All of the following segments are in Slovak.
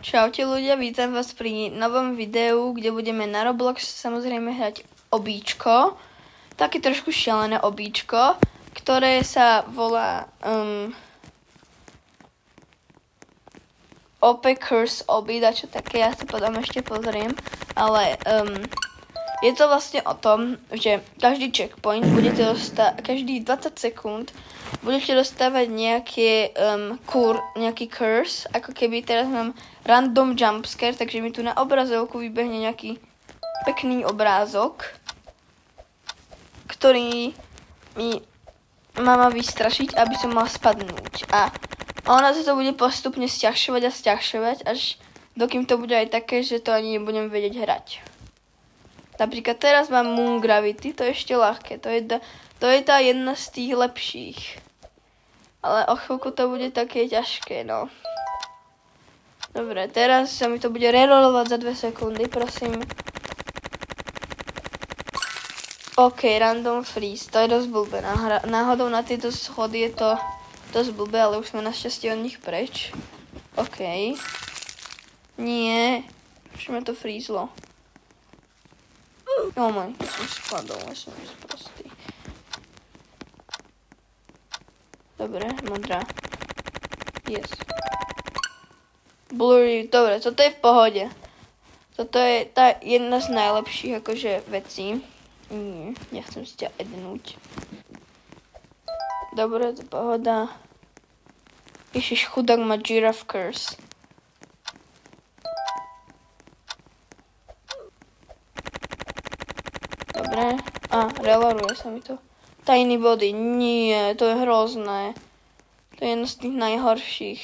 Čaute ľudia, vítam vás pri novom videu, kde budeme na Roblox samozrejme hrať obíčko. Také trošku šialené obíčko, ktoré sa volá Curse Obby, čo také, ja sa potom ešte pozriem. Ale je to vlastne o tom, že každý checkpoint budete každých 20 sekúnd budete dostávať nejaký curse, ako keby teraz mám random jumpscare, takže mi tu na obrazovku vybehne nejaký pekný obrázok, ktorý mi má vystrašiť, aby som mal spadnúť. A ona sa to bude postupne sťažšovať, až dokým to bude aj také, že to ani nebudem vedieť hrať. Napríklad teraz mám Moon Gravity, to je ešte ľahké, to je tá jedna z tých lepších. Ale o chvíľku to bude také ťažké, no. Dobre, teraz sa mi to bude rerolovať za 2 sekundy, prosím. OK, random freeze, to je dosť blbé. Náhodou na tieto schody je to dosť blbé, ale už sme našťastie od nich preč. OK. Nie, už ma to frízlo. Oh my, som spadol, ja som sprostý. Dobre, modrá. Yes. Blurry, dobre, toto je v pohode. Toto je tá jedna z najlepších akože vecí. Nechcem si ťa ednúť. Dobre, to pohoda. Ježiš, chudák má Giraffe Curse. Dobre. Reloaduje sa mi to. Tiny body. Nie, to je hrozné. To je jedno z tých najhorších.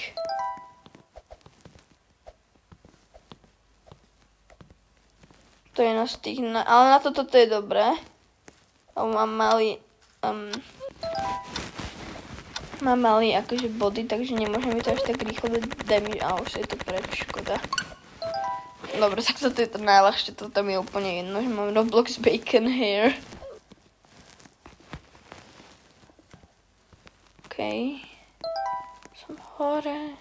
To je jedno z tých ale na toto je dobré. Mám malý akože body, takže nemôže mi to až tak rýchlo dať damage. A už je to preč, škoda. Dobre, tak toto je to najľahšie. Toto mi je úplne jedno, že mám Roblox Bacon Hair. OK. Som hore.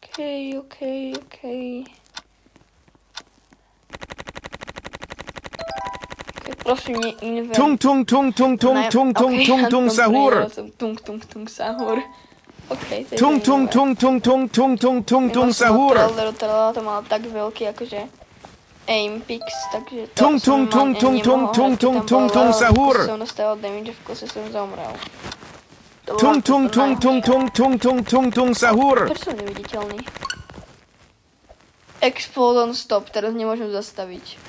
OK. Prosím, neinvent. Tung sahur. Tung sahur. OK, to je Tung sahur. To mal tak veľký akože aim pix, takže Tung sahur. Som dostal damage, v kuse som zomrel. Tung sahur. Prečo som neviditeľný? Explode on stop, teraz nemôžem zastaviť.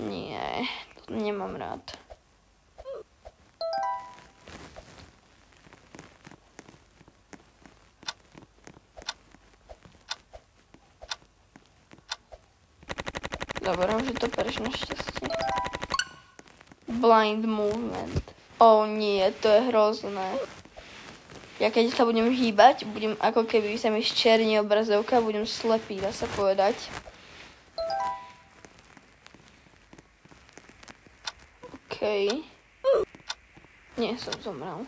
Nie, to nemám rád. Dobre, už je to preš našťastie. Blind movement. Nie, to je hrozné. Ja keď sa budem hýbať, budem ako keby sa mi zčerní obrazovka, budem slepý, dá sa povedať. OK. Nie, som zomrel.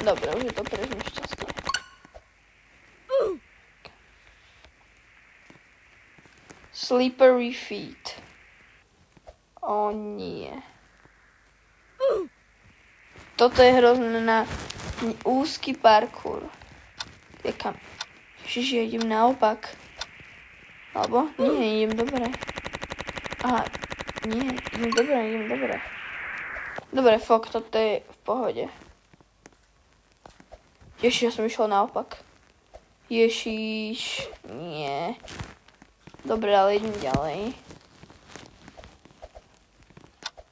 Dobre, už je to preš našťastie. Slippery feet. Nie. Toto je hrozné na úzky parkour. Ježiš, ja idem naopak. Alebo? Nie, idem dobre. Nie, idem dobre. Dobre, toto je v pohode. Ježiš, ja som išiel naopak. Ježiš, nie. Dobre, ale idem ďalej.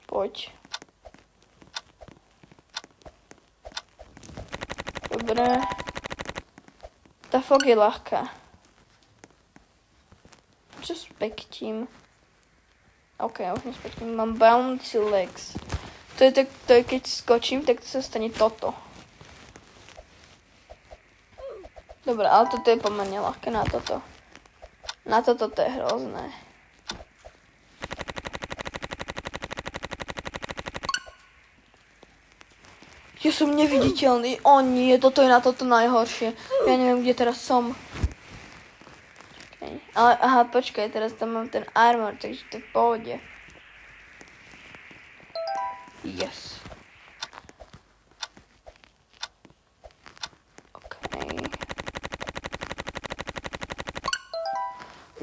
Poď. Dobre. Tá fog je ľahká. Čo spektím? OK, už nespektím. Mám bouncy legs. To je keď skočím, tak to sa stane toto. Dobre, ale toto je pomerne ľahké na toto. Na toto to je hrozné. Ja som neviditeľný. O nie, toto je na toto najhoršie. Ja neviem, kde teraz som. Okay. Ale, aha, počkaj, teraz tam mám ten armor, takže to je v pohode. Yes. Okay.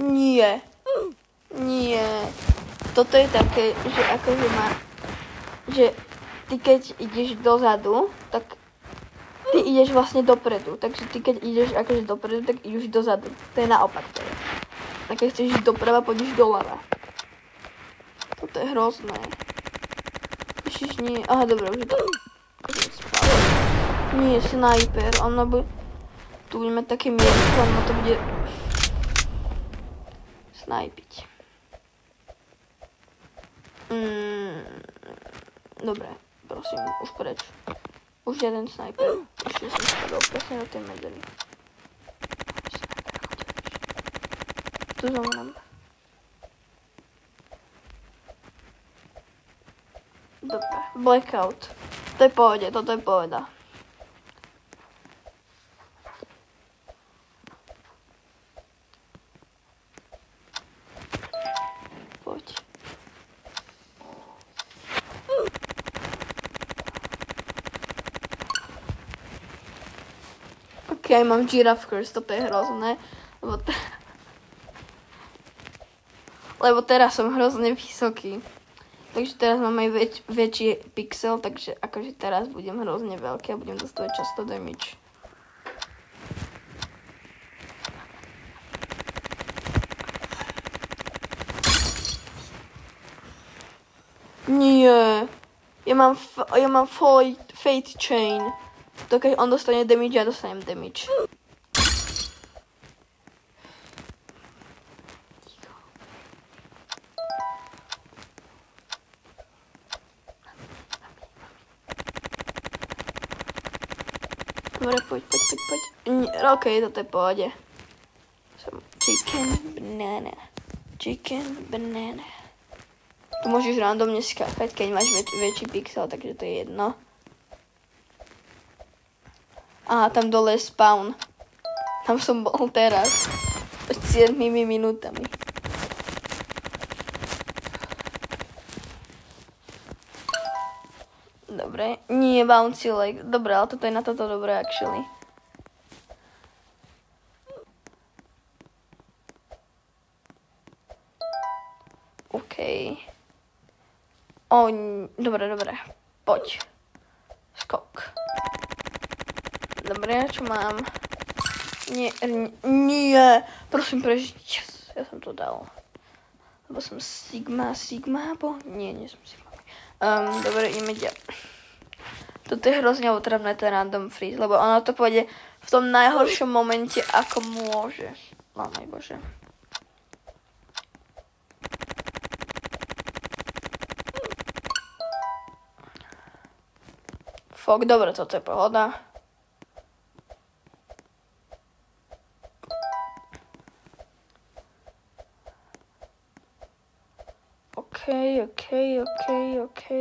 Nie. Nie. Toto je také, že akože má... Že ty keď ideš dozadu, tak ty ideš vlastne dopredu. Takže ty keď ideš akože dopredu, tak ideš dozadu. To je naopak teda. A keď chceš ísť doprava, pôjdeš doľava. Toto je hrozné. Ježiš, nie. Aha, dobre, už je to... Nie, sniper. Ono bude... Tu budeme také miesto, ono to bude... Snajpiť. Dobre, prosím, už preč. Už jeden sniper. Ešte som spadol presne do tej medzery. Tu zomrem. Dobre, blackout. To je pohode, toto je pohoda. Poď. Ok, mám giraffe curse, toto je hrozné, lebo teraz som hrozne vysoký. Takže teraz mám aj väčší pixel, takže akože teraz budem hrozne veľký a budem dostávať často damage. Nie, ja mám fate chain. To keď on dostane damage, ja dostanem damage. Dobre, poď. Ok, toto je pohode. Chicken banana. Tu môžeš randomne skákať, keď máš väčší pixel, takže to je jedno. Aha, tam dole je spawn. Tam som bol teraz. Pred 7 minútami. Dobre. Nie, bouncy leg. Dobre, ale toto je na toto dobré, actually. OK. Dobre. Poď. Skok. Dobre, čo mám? Nie. Prosím, prežiť. Yes, ja som to dal. Lebo som Sigma, bo? Nie som Sigma. Dobre, ideme ďalej. Toto je hrozne otravné, ten random freeze, lebo ono to pôjde v tom najhoršom momente, ako môže. Oh môj bože. Fok, dobre, toto je pohoda. OK.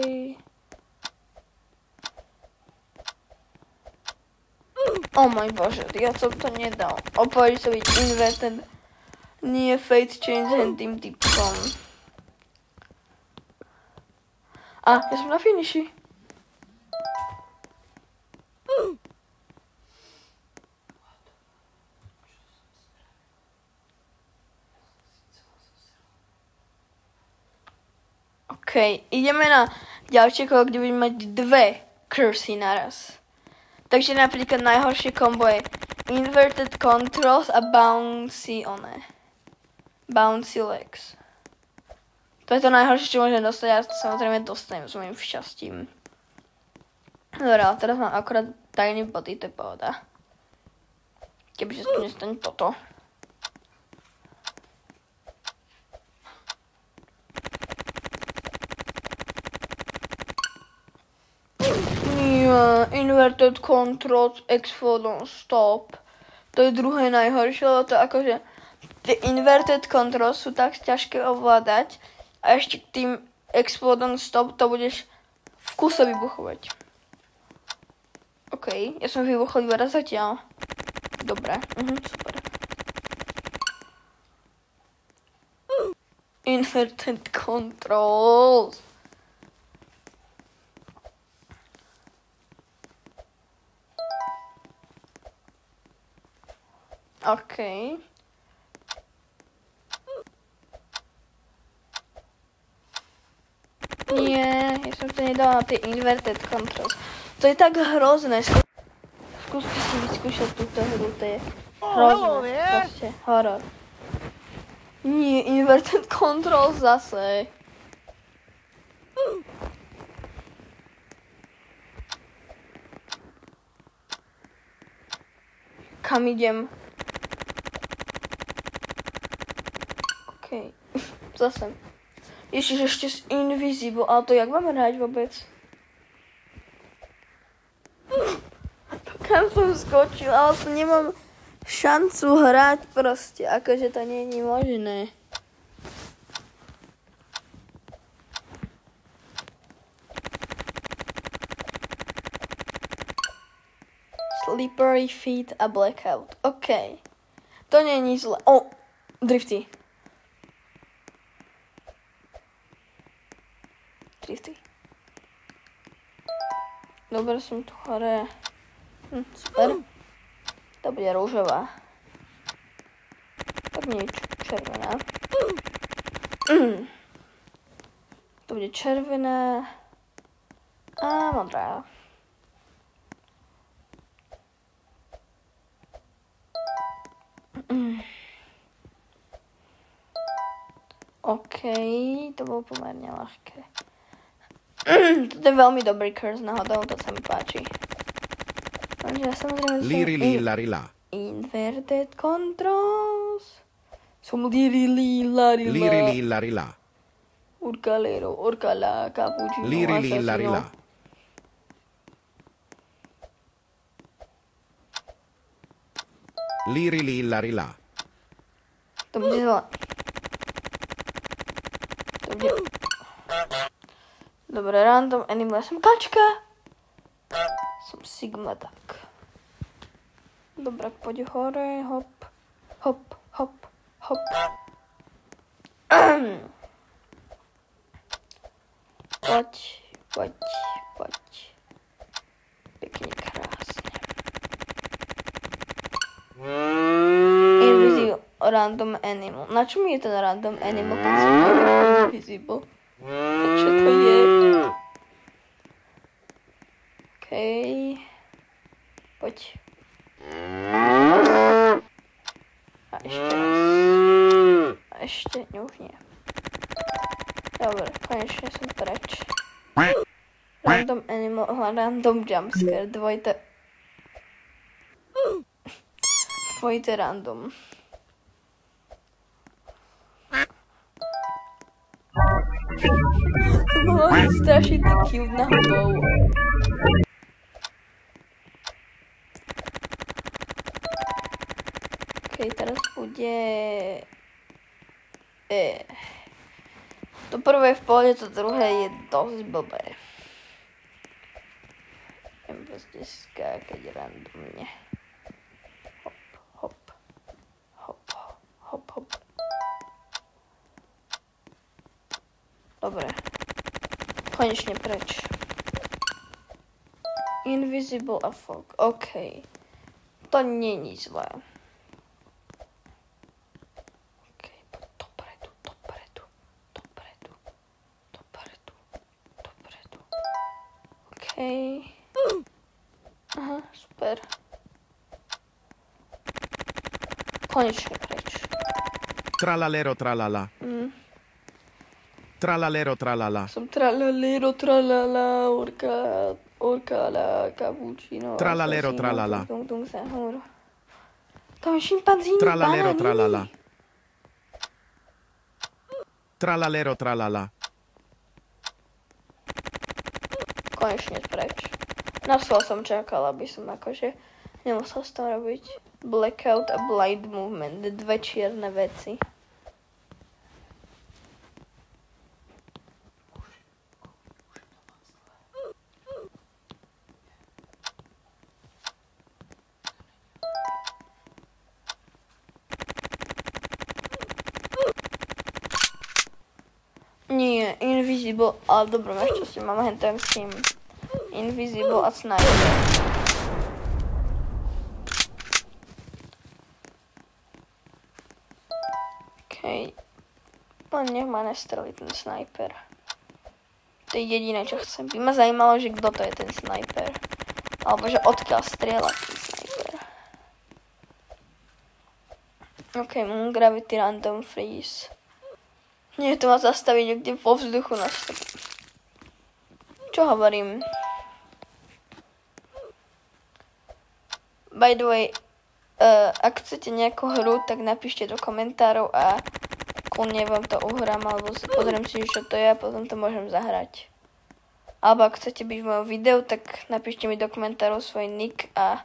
Oh môj bože, ja som to nedal. Opôjde sa byť inverted. Nie fate change tým typom. A, ja som na finiši. OK, ideme na ďalšie kolo, kde budeme mať dve cursey naraz. Takže napríklad najhoršie kombo je inverted controls a bouncy legs. To je to najhoršie, čo môžem dostať, ja to samozrejme dostanem s mojím šťastím. Dobre, ale teraz mám akorát tajný body, to je pohoda. Kebyže tu nestane toto. Inverted controls explode stop. To je druhé najhoršie, lebo to akože tie inverted controls sú tak ťažké ovládať a ešte k tým explode stop to budeš v kuse vybuchovať. OK, ja som vybuchol iba raz zatiaľ. Dobre, super. Inverted controls. OK. Nie, ja som to nedala na tie inverted controls. To je tak hrozné. Skúste si vyskúšať túto hru, to je hrozné. Proste horor. Nie, inverted controls zase. Kam idem? OK. Zase. Ježiš, ešte z Invisible, ale to jak mám hrať vôbec? Kam som skočila, ale to nemám šancu hrať proste, akože to nie je možné. Slippery feet a blackout. OK. To nie je nič zle. Drifty. Dobre, som tu hore. Super. To bude rúžová. Tak nič, červená. To bude červená. A modrá. OK, to bolo pomerne ľahké. Toto je veľmi dobrý curse náhodou, to sa mi páči. Takže ja samozrejme som inverted controls. Som Lirila. Urcalero, orcala, cappuccino, Lirila. Lirila. To bude zle. Dobre, random animal. Ja som kačka. Som Sigma, tak. Dobre, poď hore, hop. Poď. Pekne, krásne. Invisible random animal. Na čo mi je ten random animal, keď som invisible? Čo to je? OK. Poď. A ešte raz. A ešte, už nie. Dobre, konečne som preč. Random animal, random jumpscare, dvojité random. Mohol strašiť ty cute na hubou. OK, teraz bude... To prvé je v pohode, to druhé je dosť blbé. Idem proste skákať randomne. Hop. Dobre. Konečne preč. Invisible a fog. OK. To nie je nič zlé. OK, dopredu. OK. Aha, super. Konečne preč. Tralalero tralala. Tralalero tralala. Som tralalero tralala, orcala, cappuccino. Tralalero tralala. Tung sahur. Tam je šimpanzín. Tralalero tralala. Tralalero tralala. Konečne preč. Na svoj som čakala, aby som akože nemusel s tom robiť blackout a blind movement, dve čierne veci. Nie, Invisible, ale dobro, máš čo si mám hentam s tým. Invisible a Sniper. Okej. Len nech ma nestrelí ten Sniper. To je jediné, čo chcem. By ma zajímalo, že kto to je ten Sniper. Alebo že odkiaľ strieľa ten Sniper. Ok, Gravity Random Freeze. Nie, to má zastaviť niekde vo vzduchu na stop. Čo hovorím? By the way, ak chcete nejakú hru, tak napíšte do komentárov a kľudne vám to uhrám, alebo pozriem si, čo to je a potom to môžem zahrať. Alebo ak chcete byť v mojom videu, tak napíšte mi do komentárov svoj nick a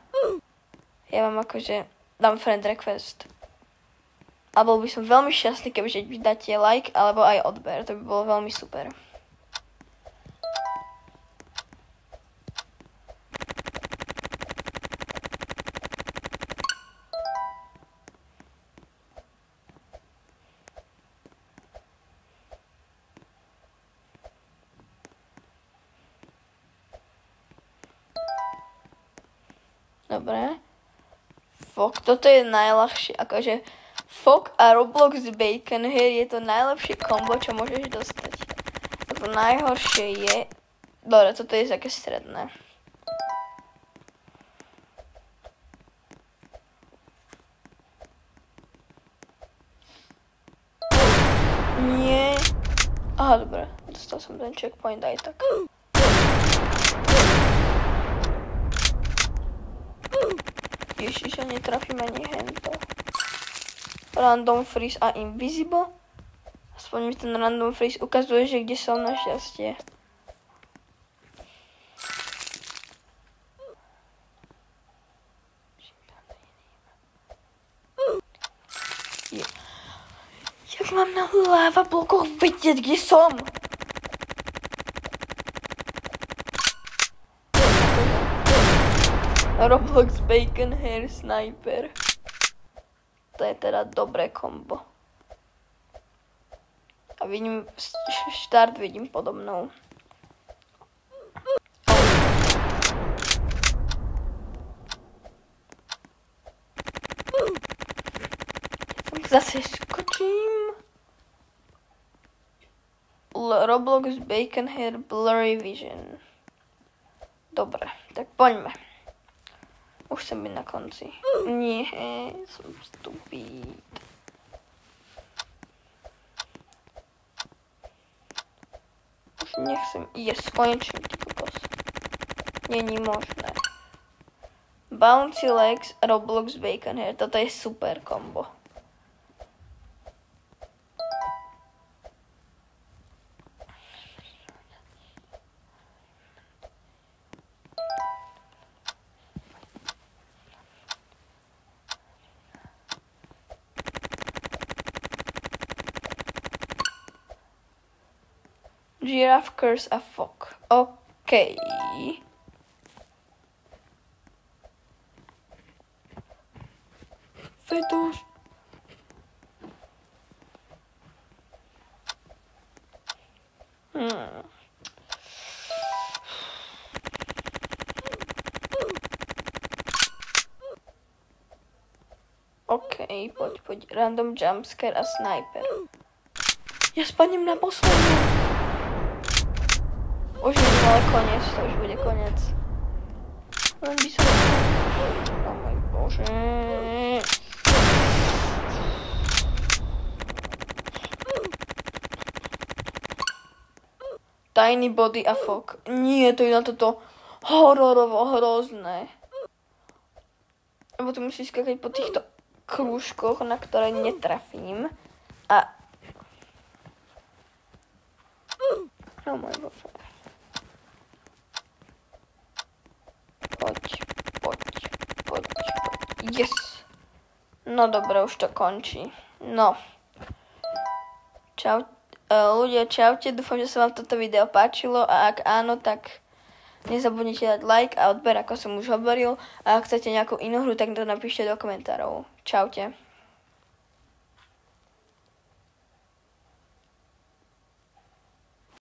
ja vám akože dám friend request. A bol by som veľmi šťastný, kebyže dáte like alebo aj odber. To by bolo veľmi super. Dobre. Fok, toto je najľahšie, akože Fok a Roblox Bacon Hair je to najlepšie kombo, čo môžeš dostať. A to najhoršie je... Dobre, toto je také stredné. Nie. Aha, dobre. Dostal som ten checkpoint aj tak. Ježiš, ja netrafím ani hento. Random Freeze a Invisible. Aspoň mi ten Random Freeze ukazuje, že kde som našťastie. Jak mám na lava blokoch vidieť, kde som? Roblox Bacon Hair Sniper. To je teda dobré kombo. A vidím, štart vidím podobnou. Zase skočím. Roblox Bacon Hair Blurry Vision. Dobre, tak poďme. Už som byť na konci. Nie, som stupid. Už nechcem. Yes, konečne, ty kokos. Není možné. Bouncy Legs, Roblox Bacon Hair. Toto je super kombo. Giraffe Curse a Fok. OK. Fetuš. OK, poď. Random jumpscare a sniper. Ja spadnem na poslednú. Už vidím, ale koniec, to už bude koniec. Len by som... Oh môj bože. Tiny Body a Fok. Nie, to je na toto hororovo hrozné. Lebo tu musíš skakať po týchto krúžkoch, na ktoré netrafím. A... Oh môj bože. Poď. Yes. No dobre, už to končí. No. Čau. Ľudia, čaute. Dúfam, že sa vám toto video páčilo a ak áno, tak nezabudnite dať like a odber, ako som už hovoril. A ak chcete nejakú inú hru, tak to napíšte do komentárov. Čaute.